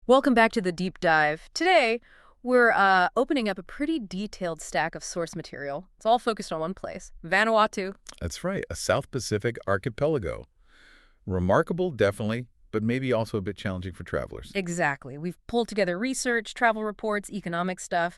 Welcome back to the deep dive. Today, we're opening up a pretty detailed stack of source material. It's all focused on one place, Vanuatu. That's right, a South Pacific archipelago. Remarkable, definitely, but maybe also a bit challenging for travelers. Exactly. We've pulled together research, travel reports, economic stuff.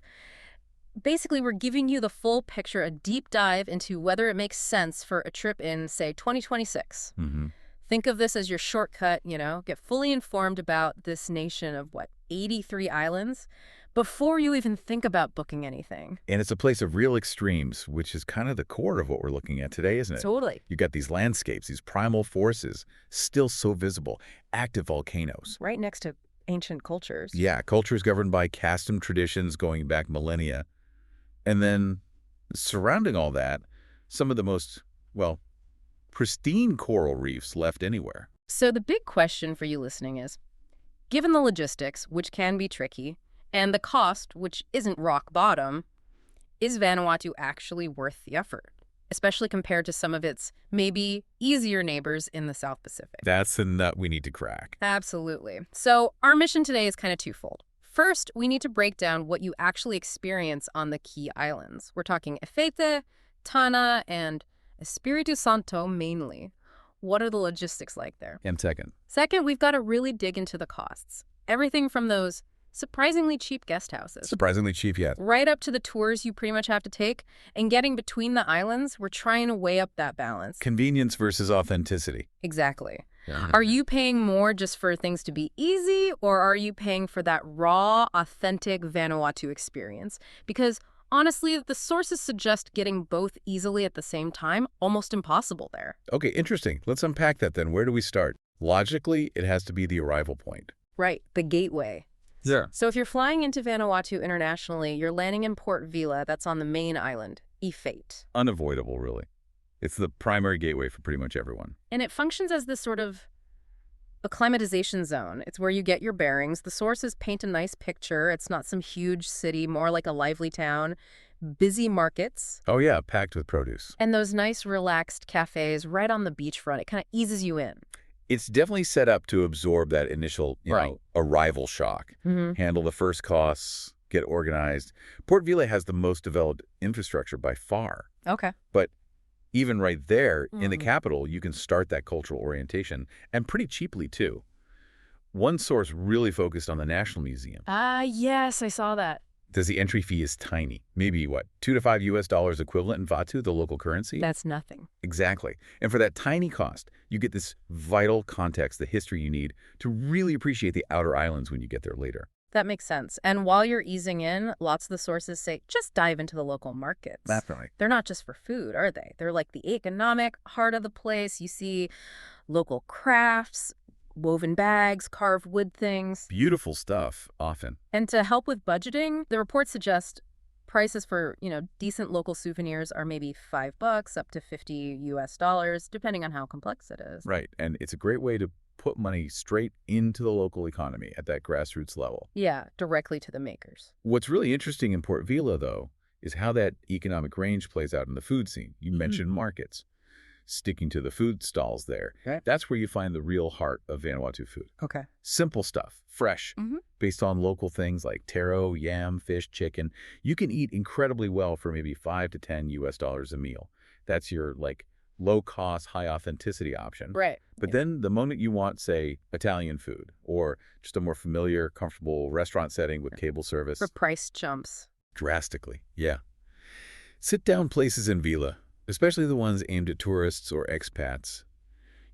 Basically, we're giving you the full picture, a deep dive into whether it makes sense for a trip in, say, 2026. hmm Think of this as your shortcut, get fully informed about this nation of, 83 islands before you even think about booking anything. And it's a place of real extremes, which is kind of the core of what we're looking at today, isn't it? Totally. You got these landscapes, these primal forces, still so visible, active volcanoes. Right next to ancient cultures. Yeah, cultures governed by Kastom traditions going back millennia. And then surrounding all that, some of the most, well, pristine coral reefs left anywhere. So the big question for you listening is, given the logistics, which can be tricky, and the cost, which isn't rock bottom, is Vanuatu actually worth the effort? Especially compared to some of its maybe easier neighbors in the South Pacific. That's the nut we need to crack. Absolutely. So our mission today is kind of twofold. First, we need to break down what you actually experience on the key islands. We're talking Efate, Tanna, and Espiritu Santo mainly. What are the logistics like there? And second, Second, we've got to really dig into the costs. Everything from those surprisingly cheap guest houses, surprisingly cheap yet. right up to the tours you pretty much have to take. And getting between the islands, we're trying to weigh up that balance. Convenience versus authenticity. Exactly. Yeah. Are you paying more just for things to be easy, or are you paying for that raw, authentic Vanuatu experience? Because honestly, the sources suggest getting both easily at the same time, almost impossible there. Okay, interesting. Let's unpack that then. Where do we start? Logically, it has to be the arrival point. Right, the gateway. Yeah. So if you're flying into Vanuatu internationally, you're landing in Port Vila, that's on the main island, Efate. Unavoidable, really. It's the primary gateway for pretty much everyone. And it functions as this sort of acclimatization zone. It's where you get your bearings. The sources paint a nice picture. It's not some huge city, more like a lively town. Busy markets. Oh yeah, packed with produce. And those nice, relaxed cafes right on the beachfront. It kind of eases you in. It's definitely set up to absorb that initial, arrival shock. Handle the first costs, get organized. Port Vila has the most developed infrastructure by far. Okay. But even right there in the capital, you can start that cultural orientation, and pretty cheaply, too. One source really focused on the National Museum. Yes, I saw that. The entry fee is tiny. Maybe, $2 to $5 equivalent in Vanuatu, the local currency? That's nothing. Exactly. And for that tiny cost, you get this vital context, the history you need to really appreciate the outer islands when you get there later. That makes sense. And while you're easing in, lots of the sources say, just dive into the local markets. Definitely. They're not just for food, are they? They're like the economic heart of the place. You see local crafts, woven bags, carved wood things. Beautiful stuff, often. And to help with budgeting, the reports suggest prices for, decent local souvenirs are maybe $5 up to $50, depending on how complex it is. Right. And it's a great way to put money straight into the local economy at that grassroots level. Yeah, directly to the makers. What's really interesting in Port Vila, though, is how that economic range plays out in the food scene. You mentioned markets. Sticking to the food stalls there. Right. That's where you find the real heart of Vanuatu food. Okay. Simple stuff, fresh, based on local things like taro, yam, fish, chicken. You can eat incredibly well for maybe $5 to $10 a meal. That's your low-cost, high-authenticity option. Right. But then the moment you want, say, Italian food or just a more familiar, comfortable restaurant setting with table service. For price jumps. Drastically, yeah. Sit-down places in Vila, especially the ones aimed at tourists or expats,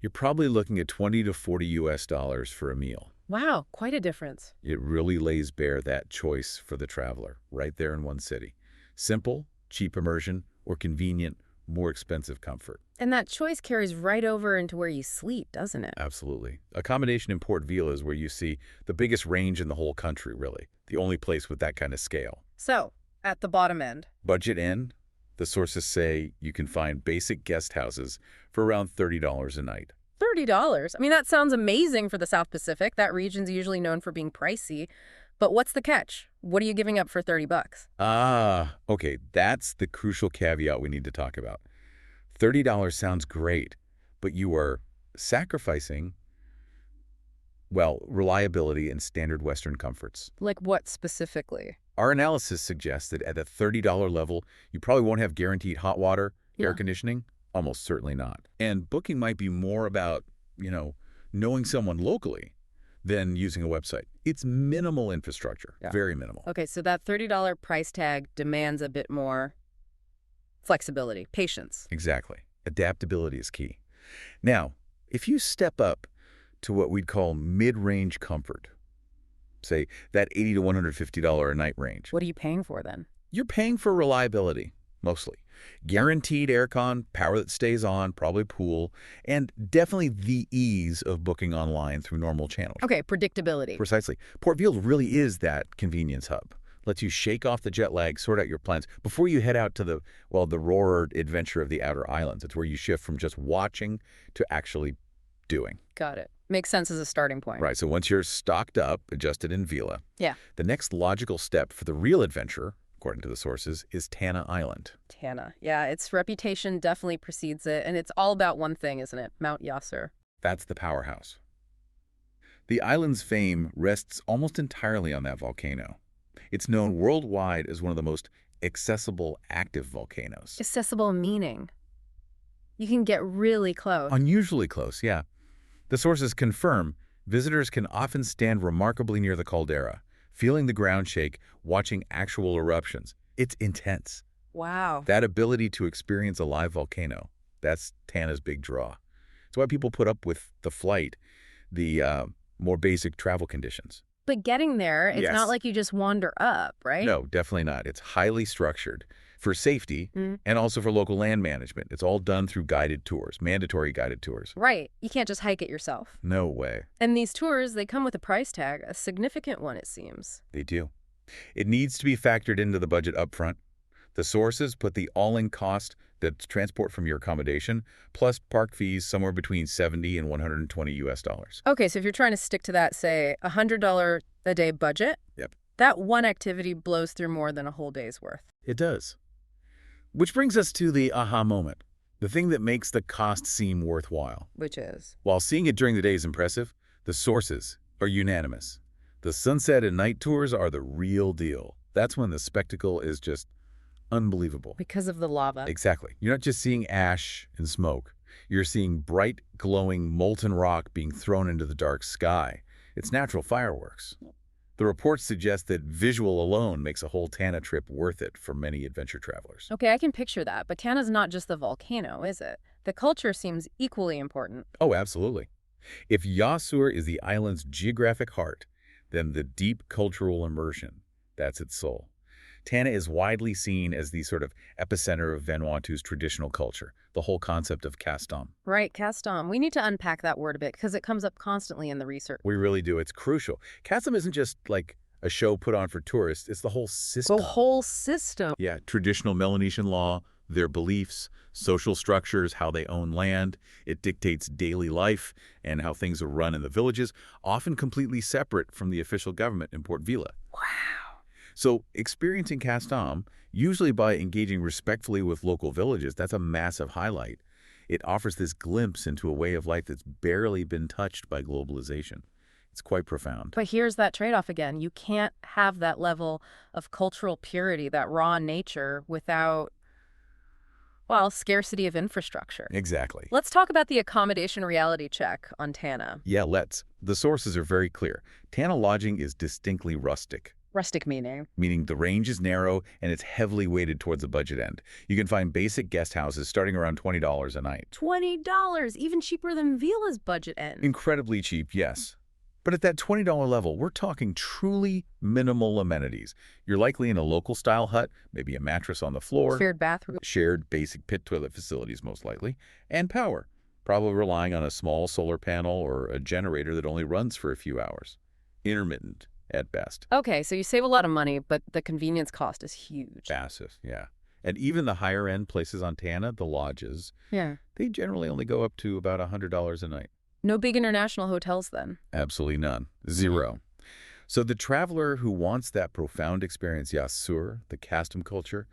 you're probably looking at $20 to $40 for a meal. Wow, quite a difference. It really lays bare that choice for the traveler, right there in one city. Simple, cheap immersion, or convenient, more expensive comfort. And that choice carries right over into where you sleep, doesn't it? Absolutely. Accommodation in Port Vila is where you see the biggest range in the whole country, really. The only place with that kind of scale. So, at the bottom end. Budget end, the sources say you can find basic guest houses for around $30 a night. $30? I mean, that sounds amazing for the South Pacific. That region's usually known for being pricey. But what's the catch? What are you giving up for $30? Okay, that's the crucial caveat we need to talk about. $30 sounds great, but you are sacrificing Well, reliability and standard Western comforts. Like what specifically? Our analysis suggests that at the $30 level, you probably won't have guaranteed hot water, air Yeah. conditioning. Almost certainly not. And booking might be more about, knowing someone locally than using a website. It's minimal infrastructure, Yeah. very minimal. Okay, so that $30 price tag demands a bit more flexibility, patience. Exactly. Adaptability is key. Now, if you step up to what we'd call mid-range comfort, say that $80 to $150 a night range, What are you paying for then? you're paying for reliability, mostly. Guaranteed aircon, power that stays on, probably pool, and definitely the ease of booking online through normal channels. Okay, predictability. Precisely. Port Vila really is that convenience hub. Lets you shake off the jet lag, sort out your plans before you head out to the roared adventure of the outer islands. It's where you shift from just watching to actually doing. Got it. Makes sense as a starting point. Right, so once you're stocked up, adjusted in Vila, Yeah. the next logical step for the real adventure, according to the sources, is Tanna Island. Tanna. Yeah, its reputation definitely precedes it, and it's all about one thing, isn't it? Mount Yasur. That's the powerhouse. The island's fame rests almost entirely on that volcano. It's known worldwide as one of the most accessible active volcanoes. Accessible meaning. You can get really close. Unusually close, yeah. The sources confirm visitors can often stand remarkably near the caldera, feeling the ground shake, watching actual eruptions. It's intense. Wow. That ability to experience a live volcano, that's Tanna's big draw. It's why people put up with the flight, the more basic travel conditions. But getting there, it's Yes. not like you just wander up, right? No, definitely not. It's highly structured for safety Mm. and also for local land management. It's all done through guided tours, mandatory guided tours. Right. You can't just hike it yourself. No way. And these tours, they come with a price tag, a significant one, it seems. They do. It needs to be factored into the budget up front. The sources put the all-in cost, that's transport from your accommodation, plus park fees somewhere between $70 and $120. Okay, so if you're trying to stick to that, say, $100 a day budget, Yep. that one activity blows through more than a whole day's worth. It does. Which brings us to the aha moment, the thing that makes the cost seem worthwhile. Which is? While seeing it during the day is impressive, the sources are unanimous. The sunset and night tours are the real deal. That's when the spectacle is just unbelievable. Because of the lava. Exactly. You're not just seeing ash and smoke. You're seeing bright, glowing, molten rock being thrown into the dark sky. It's natural fireworks. The reports suggest that visual alone makes a whole Tanna trip worth it for many adventure travelers. Okay, I can picture that, but Tanna's not just the volcano, is it? The culture seems equally important. Oh, absolutely. If Yasur is the island's geographic heart, then the deep cultural immersion, that's its soul. Tanna is widely seen as the sort of epicenter of Vanuatu's traditional culture, the whole concept of Kastom. Right, Kastom. We need to unpack that word a bit because it comes up constantly in the research. We really do. It's crucial. Kastom isn't just like a show put on for tourists. It's the whole system. The whole system. Yeah, traditional Melanesian law, their beliefs, social structures, how they own land. It dictates daily life and how things are run in the villages, often completely separate from the official government in Port Vila. Wow. So experiencing Kastom, usually by engaging respectfully with local villages, that's a massive highlight. It offers this glimpse into a way of life that's barely been touched by globalization. It's quite profound. But here's that trade-off again. You can't have that level of cultural purity, that raw nature, without, well, scarcity of infrastructure. Exactly. Let's talk about the accommodation reality check on Tanna. Yeah, let's. The sources are very clear. Tanna lodging is distinctly rustic. Rustic meaning? Meaning the range is narrow and it's heavily weighted towards the budget end. You can find basic guest houses starting around $20 a night. $20, even cheaper than Vila's budget end. Incredibly cheap, yes. But at that $20 level, we're talking truly minimal amenities. You're likely in a local-style hut, maybe a mattress on the floor. Shared bathroom. Shared basic pit toilet facilities, most likely. And power, probably relying on a small solar panel or a generator that only runs for a few hours. Intermittent, at best. Okay, so you save a lot of money, but the convenience cost is huge. Massive, yeah. And even the higher-end places on Tanna, the lodges, Yeah. they generally only go up to about $100 a night. No big international hotels then? Absolutely none. Zero. So the traveler who wants that profound experience, Yasur, the Kastom culture,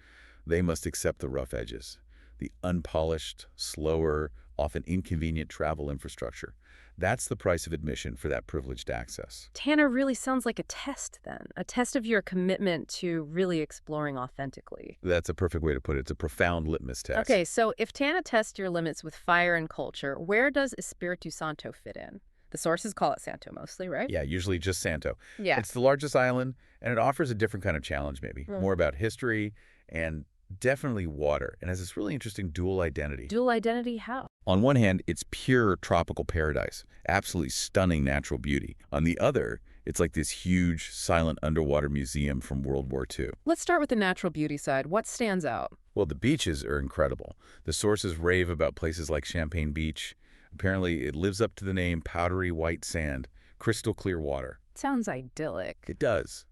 they must accept the rough edges, the unpolished, slower, often inconvenient travel infrastructure. That's the price of admission for that privileged access. Tanna really sounds like a test then, a test of your commitment to really exploring authentically. That's a perfect way to put it. It's a profound litmus test. Okay, so if Tanna tests your limits with fire and culture, where does Espiritu Santo fit in? The sources call it Santo mostly, right? Yeah, usually just Santo. Yeah. It's the largest island, and it offers a different kind of challenge maybe. More about history and definitely water, and has this really interesting dual identity. Dual identity how? On one hand, it's pure tropical paradise, absolutely stunning natural beauty. On the other, it's like this huge, silent underwater museum from World War II. Let's start with the natural beauty side. What stands out? Well, the beaches are incredible. The sources rave about places like Champagne Beach. Apparently, it lives up to the name powdery white sand, crystal clear water. Sounds idyllic. It does.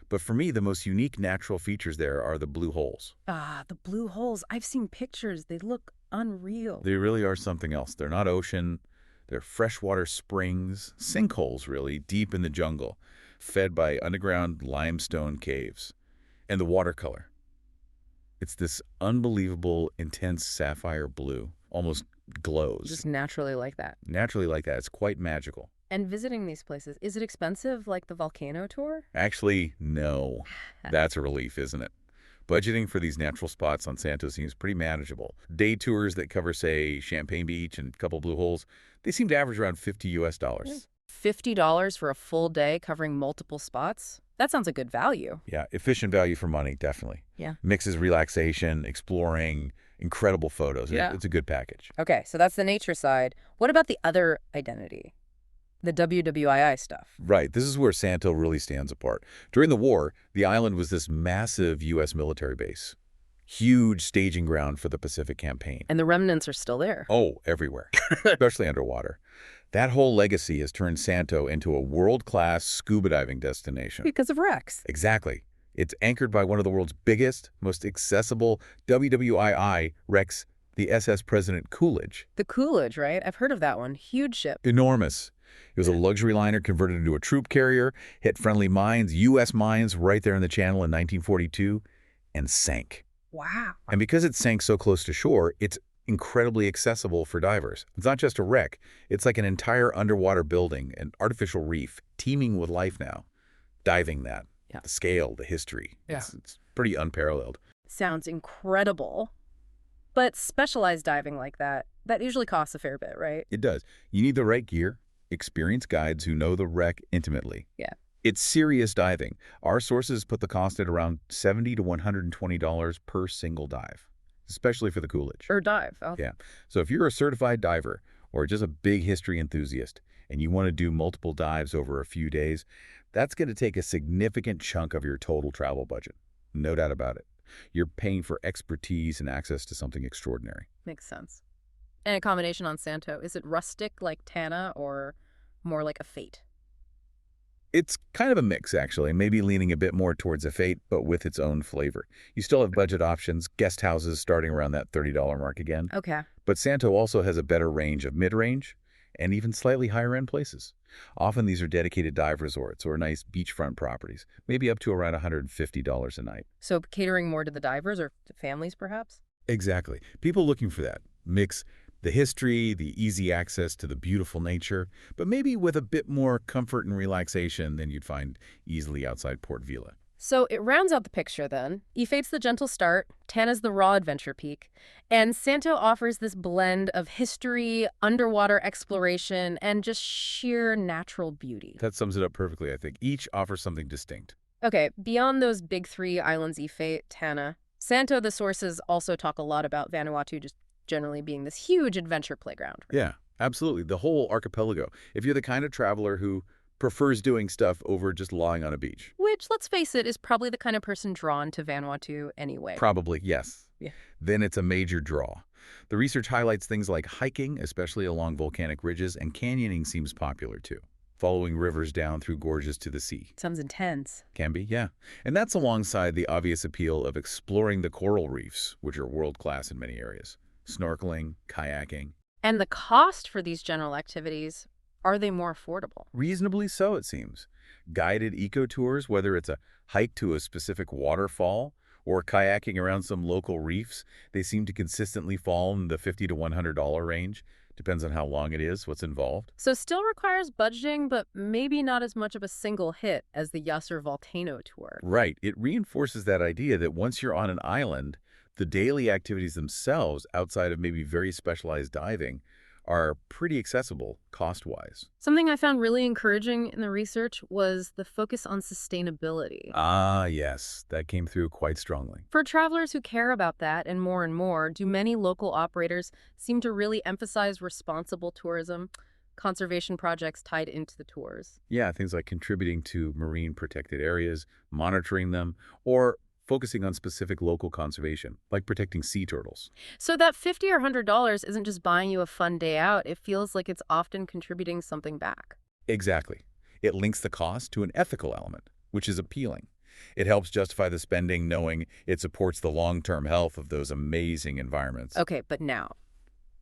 But for me, the most unique natural features there are the blue holes. Ah, the blue holes. I've seen pictures. They look unreal. They really are something else. They're not ocean. They're freshwater springs, sinkholes really, deep in the jungle, fed by underground limestone caves. And the watercolor. It's this unbelievable, intense sapphire blue, almost glows. Just naturally like that. Naturally like that. It's quite magical. And visiting these places, is it expensive like the volcano tour? Actually, no. That's a relief, isn't it? Budgeting for these natural spots on Santo seems pretty manageable. Day tours that cover, say, Champagne Beach and a couple blue holes, they seem to average around $50. $50 for a full day covering multiple spots? That sounds a good value. Yeah, efficient value for money, definitely. Yeah. Mixes relaxation, exploring, incredible photos. Yeah. It's a good package. Okay, so that's the nature side. What about the other identity? The WWII stuff. Right. This is where Santo really stands apart. During the war, the island was this massive U.S. military base. Huge staging ground for the Pacific campaign. And the remnants are still there. Oh, everywhere, especially underwater. That whole legacy has turned Santo into a world-class scuba diving destination. Because of wrecks. Exactly. It's anchored by one of the world's biggest, most accessible WWII wrecks, the SS President Coolidge. The Coolidge, right? I've heard of that one. Huge ship. Enormous. It was a luxury liner converted into a troop carrier, hit friendly mines, U.S. mines right there in the channel in 1942, and sank. Wow. And because it sank so close to shore, it's incredibly accessible for divers. It's not just a wreck. It's like an entire underwater building, an artificial reef, teeming with life now. Diving that. Yeah. The scale, the history. Yeah. It's pretty unparalleled. Sounds incredible. But specialized diving like that usually costs a fair bit, right? It does. You need the right gear, experienced guides who know the wreck intimately. Yeah. It's serious diving. Our sources put the cost at around $70 to $120 per single dive, especially for the Coolidge. Or dive. Yeah. So if you're a certified diver or just a big history enthusiast and you want to do multiple dives over a few days, that's going to take a significant chunk of your total travel budget. No doubt about it. You're paying for expertise and access to something extraordinary. Makes sense. And accommodation on Santo, is it rustic like Tanna or more like Efate? It's kind of a mix, actually, maybe leaning a bit more towards Efate, but with its own flavor. You still have budget options, guest houses starting around that $30 mark again. Okay. But Santo also has a better range of mid-range and even slightly higher-end places. Often these are dedicated dive resorts or nice beachfront properties, maybe up to around $150 a night. So catering more to the divers or to families, perhaps? Exactly. People looking for that. Mix the history, the easy access to the beautiful nature, but maybe with a bit more comfort and relaxation than you'd find easily outside Port Vila. So it rounds out the picture then. Efate's the gentle start, Tanna's the raw adventure peak, and Santo offers this blend of history, underwater exploration, and just sheer natural beauty. That sums it up perfectly, I think. Each offers something distinct. Okay, beyond those big three islands, Efate, Tanna, Santo, the sources also talk a lot about Vanuatu just generally being this huge adventure playground. Right? Yeah, absolutely. The whole archipelago. If you're the kind of traveler who prefers doing stuff over just lying on a beach. Which, let's face it, is probably the kind of person drawn to Vanuatu anyway. Probably, yes. Yeah. Then it's a major draw. The research highlights things like hiking, especially along volcanic ridges, and canyoning seems popular too. Following rivers down through gorges to the sea. Sounds intense. Can be, yeah. And that's alongside the obvious appeal of exploring the coral reefs, which are world-class in many areas. Snorkeling, kayaking. And the cost for these general activities, are they more affordable? Reasonably so, it seems. Guided eco-tours, whether it's a hike to a specific waterfall or kayaking around some local reefs, they seem to consistently fall in the $50 to $100 range, Depends on how long it is, what's involved. So still requires budgeting, but maybe not as much of a single hit as the Yasur volcano tour. Right. It reinforces that idea that once you're on an island, the daily activities themselves, outside of maybe very specialized diving, are pretty accessible cost-wise. Something I found really encouraging in the research was the focus on sustainability. Ah, yes. That came through quite strongly. For travelers who care about that and more, do many local operators seem to really emphasize responsible tourism, conservation projects tied into the tours? Yeah, things like contributing to marine protected areas, monitoring them, or focusing on specific local conservation, like protecting sea turtles. So that $50 or $100 isn't just buying you a fun day out. It feels like it's often contributing something back. Exactly. It links the cost to an ethical element, which is appealing. It helps justify the spending knowing it supports the long-term health of those amazing environments. Okay, but now,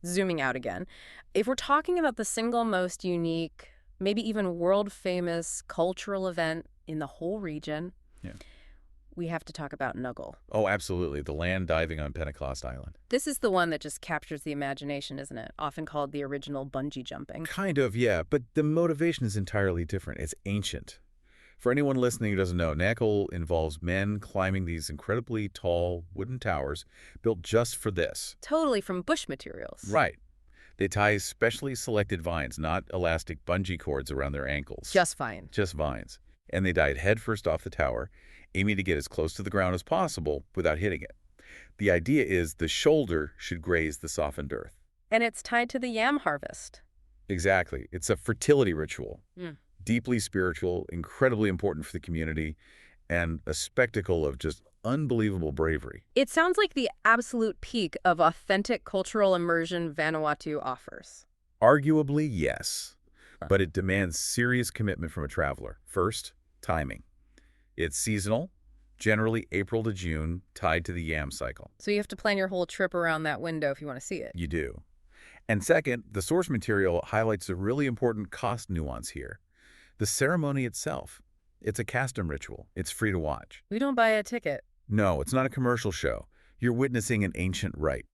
zooming out again, if we're talking about the single most unique, maybe even world-famous cultural event in the whole region, Yeah. we have to talk about Nuggle. Oh, absolutely. The land diving on Pentecost Island. This is the one that just captures the imagination, isn't it? Often called the original bungee jumping. Kind of, yeah, but the motivation is entirely different. It's ancient. For anyone listening who doesn't know, Nagel involves men climbing these incredibly tall wooden towers built just for this. Totally from bush materials. Right. They tie specially selected vines, not elastic bungee cords around their ankles. Just fine. Just vines. And they dive headfirst off the tower, aiming to get as close to the ground as possible without hitting it. The idea is the shoulder should graze the softened earth. And it's tied to the yam harvest. Exactly. It's a fertility ritual. Mm. Deeply spiritual, incredibly important for the community, and a spectacle of just unbelievable bravery. It sounds like the absolute peak of authentic cultural immersion Vanuatu offers. Arguably, yes. But it demands serious commitment from a traveler. First, timing. It's seasonal, generally April to June, tied to the yam cycle. So you have to plan your whole trip around that window if you want to see it. You do. And second, the source material highlights a really important cost nuance here. The ceremony itself. It's a Kastom ritual. It's free to watch. We don't buy a ticket. No, it's not a commercial show. You're witnessing an ancient rite.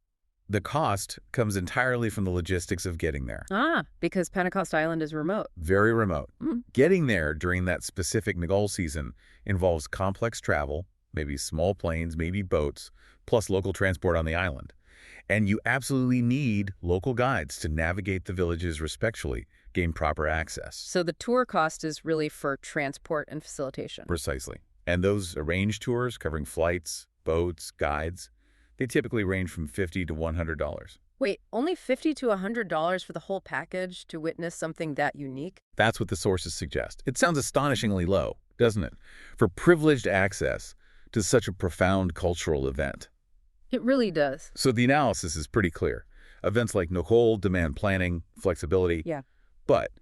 The cost comes entirely from the logistics of getting there. Ah, because Pentecost Island is remote. Very remote. Mm. Getting there during that specific Nagol season involves complex travel, maybe small planes, maybe boats, plus local transport on the island. And you absolutely need local guides to navigate the villages respectfully, gain proper access. So the tour cost is really for transport and facilitation. Precisely. And those arranged tours covering flights, boats, guides, they typically range from $50 to $100. Wait, only $50 to $100 for the whole package to witness something that unique? That's what the sources suggest. It sounds astonishingly low, doesn't it? For privileged access to such a profound cultural event. It really does. So the analysis is pretty clear. Events like Nagol demand planning, flexibility. Yeah. But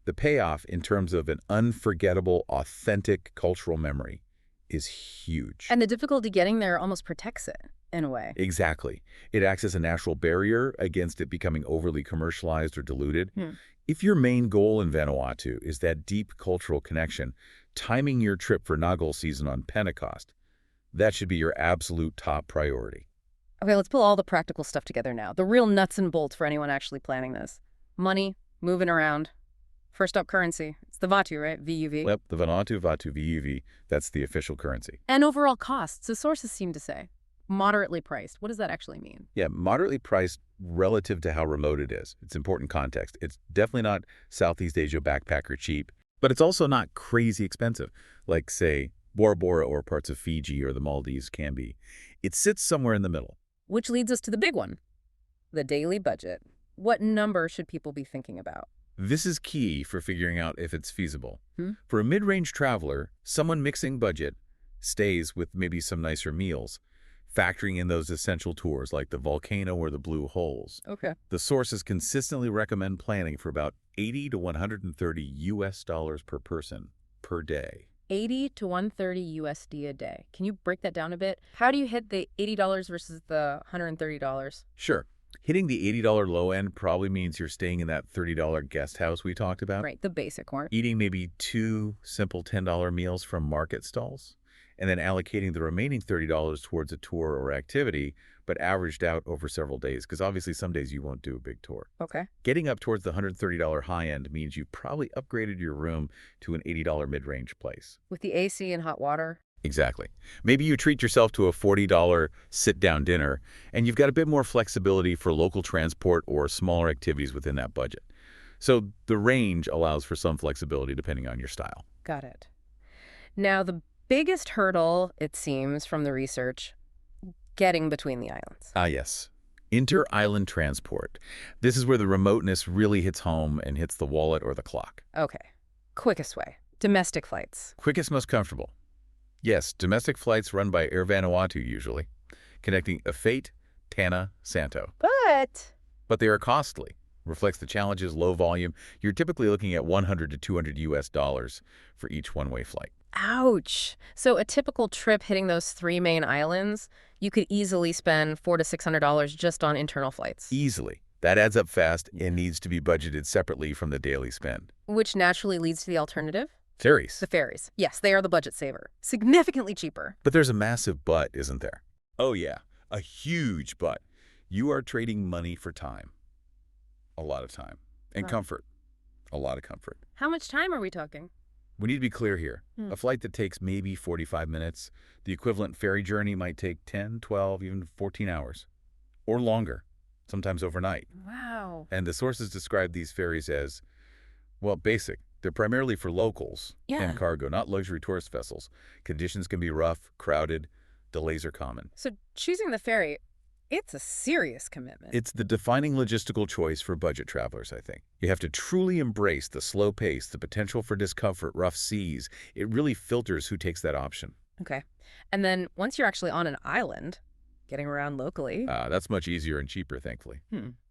the payoff in terms of an unforgettable, authentic cultural memory is huge. And the difficulty getting there almost protects it, in a way. Exactly. It acts as a natural barrier against it becoming overly commercialized or diluted. If your main goal in Vanuatu is that deep cultural connection, timing your trip for Nagol season on Pentecost, that should be your absolute top priority. Okay, let's pull all the practical stuff together now. The real nuts and bolts for anyone actually planning this. Money, moving around. First up, currency. It's the Vatu, right? VUV. Yep, the Vanuatu Vatu VUV, that's the official currency. And overall costs, the sources seem to say. Moderately priced. What does that actually mean? Yeah, moderately priced relative to how remote it is. It's important context. It's definitely not Southeast Asia backpacker cheap, but it's also not crazy expensive, like, say, Bora Bora or parts of Fiji or the Maldives can be. It sits somewhere in the middle. Which leads us to the big one, the daily budget. What number should people be thinking about? This is key for figuring out if it's feasible. For a mid-range traveler, someone mixing budget stays with maybe some nicer meals, factoring in those essential tours like the volcano or the blue holes. Okay. The sources consistently recommend planning for about $80 to $130 per person per day. 80 to 130 USD a day. Can you break that down a bit? How do you hit the $80 versus the $130? Sure. Hitting the $80 low end probably means you're staying in that $30 guest house we talked about. Right, the basic one. Eating maybe 2 simple $10 meals from market stalls. and then allocating the remaining $30 towards a tour or activity, but averaged out over several days, because obviously some days you won't do a big tour. Okay. Getting up towards the $130 high end means you've probably upgraded your room to an $80 mid-range place. With the AC and hot water? Exactly. Maybe you treat yourself to a $40 sit-down dinner, and you've got a bit more flexibility for local transport or smaller activities within that budget. So the range allows for some flexibility depending on your style. Got it. Now, the biggest hurdle, it seems, from the research, getting between the islands. Ah, yes. Inter-island transport. This is where the remoteness really hits home and hits the wallet or the clock. Okay. Quickest way. Domestic flights. Quickest, most comfortable. Yes, domestic flights run by Air Vanuatu usually, connecting Efate, Tanna, Santo. But they are costly. Reflects the challenges, low volume. You're typically looking at 100 to 200 US dollars for each one-way flight. Ouch. So a typical trip hitting those three main islands, you could easily spend $400 to $600 just on internal flights. Easily. That adds up fast and needs to be budgeted separately from the daily spend. Which naturally leads to the alternative? Ferries. The ferries. Yes, they are the budget saver. Significantly cheaper. But there's a massive but, isn't there? Oh yeah, a huge but. You are trading money for time. A lot of time. And comfort. A lot of comfort. How much time are we talking? We need to be clear here. A flight that takes maybe 45 minutes, the equivalent ferry journey might take 10, 12, even 14 hours. Or longer, sometimes overnight. Wow. And the sources describe these ferries as, well, basic. They're primarily for locals and cargo, not luxury tourist vessels. Conditions can be rough, crowded, delays are common. So choosing the ferry, it's a serious commitment. It's the defining logistical choice for budget travelers, I think. You have to truly embrace the slow pace, the potential for discomfort, rough seas. It really filters who takes that option. Okay. And then once you're actually on an island, getting around locally. That's much easier and cheaper, thankfully.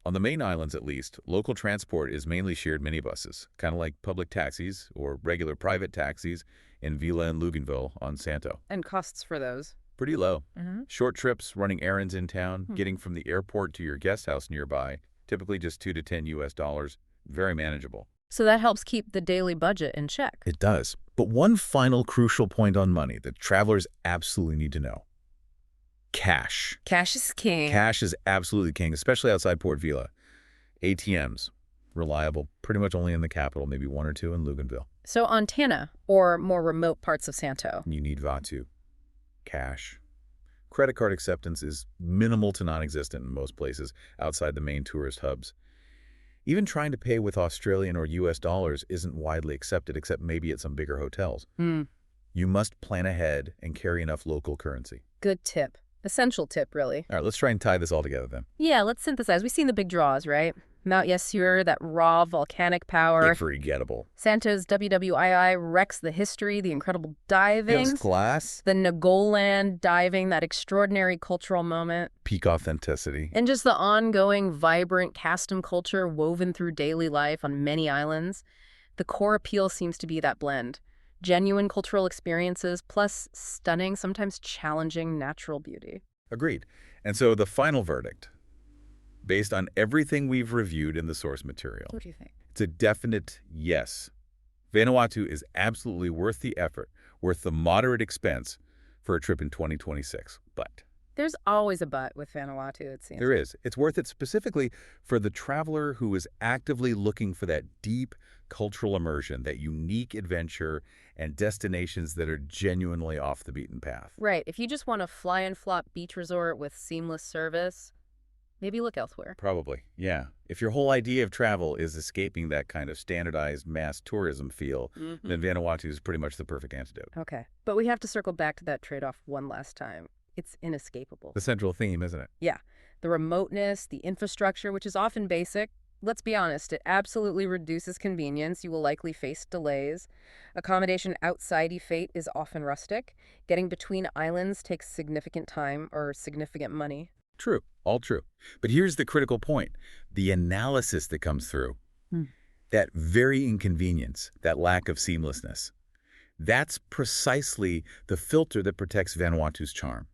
On the main islands, at least, local transport is mainly shared minibuses, kind of like public taxis or regular private taxis in Vila and Luganville on Santo. And costs for those? Pretty low. Short trips, running errands in town, getting from the airport to your guest house nearby, typically just 2 to 10 US dollars, very manageable. So that helps keep the daily budget in check. It does. But one final crucial point on money that travelers absolutely need to know. Cash. Cash is king. Cash is absolutely king, especially outside Port Vila. ATMs, reliable, pretty much only in the capital, maybe 1 or 2 in Luganville. So on Tanna, or more remote parts of Santo. You need Vanuatu. Cash. Credit card acceptance is minimal to non-existent in most places outside the main tourist hubs. Even trying to pay with Australian or US dollars isn't widely accepted, except maybe at some bigger hotels. You must plan ahead and carry enough local currency. Good tip. Essential tip, really. All right, let's try and tie this all together then. Yeah, let's synthesize. We've seen the big draws, right? Mount Yasur, that raw volcanic power. Unforgettable. Santo's WWII wrecks the history, the incredible diving. First class. The Nagoland diving, that extraordinary cultural moment. Peak authenticity. And just the ongoing, vibrant Kastom culture woven through daily life on many islands. The core appeal seems to be that blend. Genuine cultural experiences plus stunning, sometimes challenging natural beauty. Agreed. And so the final verdict, based on everything we've reviewed in the source material, What do you think? it's a definite yes. Vanuatu is absolutely worth the effort, worth the moderate expense for a trip in 2026. But There's always a but with Vanuatu, it seems. there is. It's worth it specifically for the traveler who is actively looking for that deep cultural immersion, that unique adventure, and destinations that are genuinely off the beaten path. Right. If you just want a fly-and-flop beach resort with seamless service, maybe look elsewhere. Probably, yeah. If your whole idea of travel is escaping that kind of standardized mass tourism feel, then Vanuatu is pretty much the perfect antidote. Okay. But we have to circle back to that trade-off one last time. It's inescapable. The central theme, isn't it? Yeah. The remoteness, the infrastructure, which is often basic. Let's be honest, it absolutely reduces convenience. You will likely face delays. Accommodation outside Efate is often rustic. Getting between islands takes significant time or significant money. True, all true. But here's the critical point. The analysis that comes through, that very inconvenience, that lack of seamlessness, that's precisely the filter that protects Vanuatu's charm.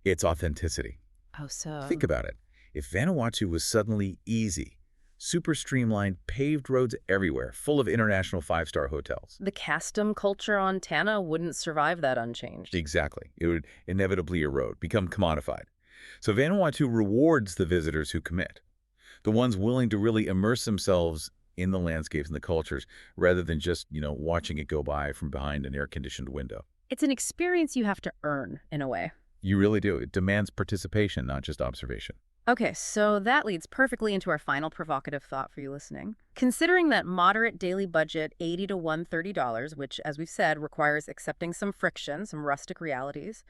Its authenticity. Oh, so? Think about it. If Vanuatu was suddenly easy, Super streamlined, paved roads everywhere, full of international five-star hotels. The Kastom culture on Tanna wouldn't survive that unchanged. Exactly. It would inevitably erode, become commodified. So Vanuatu rewards the visitors who commit, the ones willing to really immerse themselves in the landscapes and the cultures rather than just, watching it go by from behind an air-conditioned window. It's an experience you have to earn, in a way. You really do. It demands participation, not just observation. Okay, so that leads perfectly into our final provocative thought for you listening. Considering that moderate daily budget, $80 to $130, which, as we've said, requires accepting some friction, some rustic realities,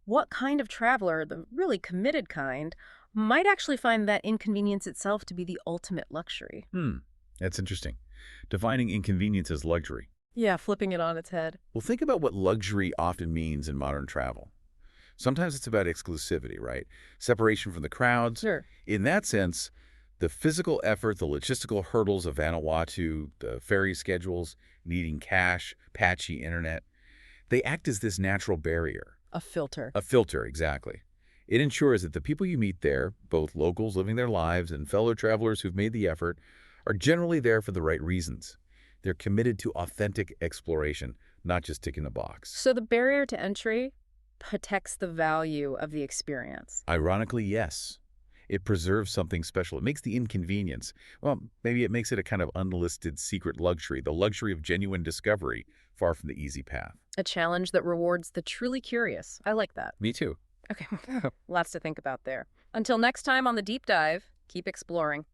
what kind of traveler, the really committed kind, might actually find that inconvenience itself to be the ultimate luxury? That's interesting. Defining inconvenience as luxury. Yeah, flipping it on its head. Well, think about what luxury often means in modern travel. Sometimes it's about exclusivity, right? Separation from the crowds. Sure. In that sense, the physical effort, the logistical hurdles of Vanuatu, the ferry schedules, needing cash, patchy internet, they act as this natural barrier. A filter. A filter, exactly. It ensures that the people you meet there, both locals living their lives and fellow travelers who've made the effort, are generally there for the right reasons. They're committed to authentic exploration, not just ticking a box. So the barrier to entry protects the value of the experience. Ironically, yes. It preserves something special. It makes the inconvenience, well, maybe it makes it a kind of unlisted secret luxury, the luxury of genuine discovery, far from the easy path. A challenge that rewards the truly curious. I like that. Me too. Okay, lots to think about there. Until next time on The Deep Dive, keep exploring.